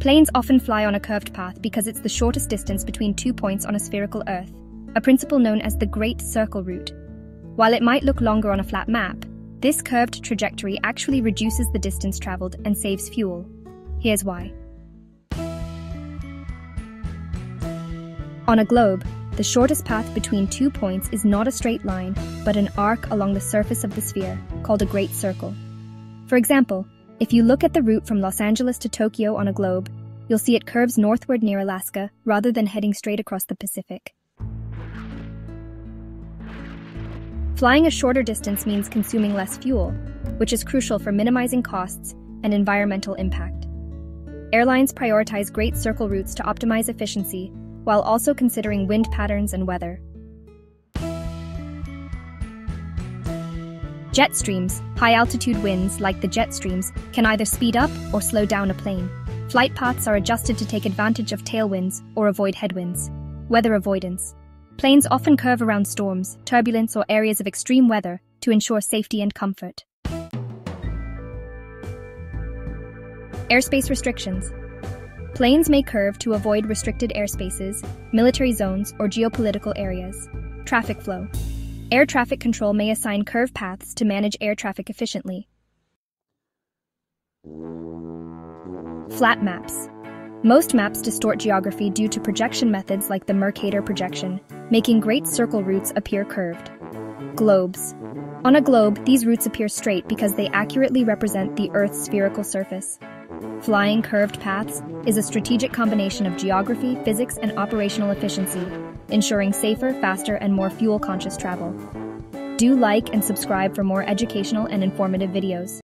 Planes often fly on a curved path because it's the shortest distance between 2 points on a spherical Earth, a principle known as the Great Circle Route. While it might look longer on a flat map, this curved trajectory actually reduces the distance traveled and saves fuel. Here's why. On a globe, the shortest path between 2 points is not a straight line, but an arc along the surface of the sphere, called a great circle. For example, if you look at the route from Los Angeles to Tokyo on a globe, you'll see it curves northward near Alaska rather than heading straight across the Pacific. Flying a shorter distance means consuming less fuel, which is crucial for minimizing costs and environmental impact. Airlines prioritize great circle routes to optimize efficiency, while also considering wind patterns and weather. Jet streams, high-altitude winds like the jet streams, can either speed up or slow down a plane. Flight paths are adjusted to take advantage of tailwinds or avoid headwinds. Weather avoidance. Planes often curve around storms, turbulence, or areas of extreme weather to ensure safety and comfort. Airspace restrictions. Planes may curve to avoid restricted airspaces, military zones, or geopolitical areas. Traffic flow. Air traffic control may assign curved paths to manage air traffic efficiently. Flat maps. Most maps distort geography due to projection methods like the Mercator projection, making great circle routes appear curved. Globes. On a globe, these routes appear straight because they accurately represent the Earth's spherical surface. Flying curved paths is a strategic combination of geography, physics, and operational efficiency, ensuring safer, faster, and more fuel-conscious travel. Do like and subscribe for more educational and informative videos.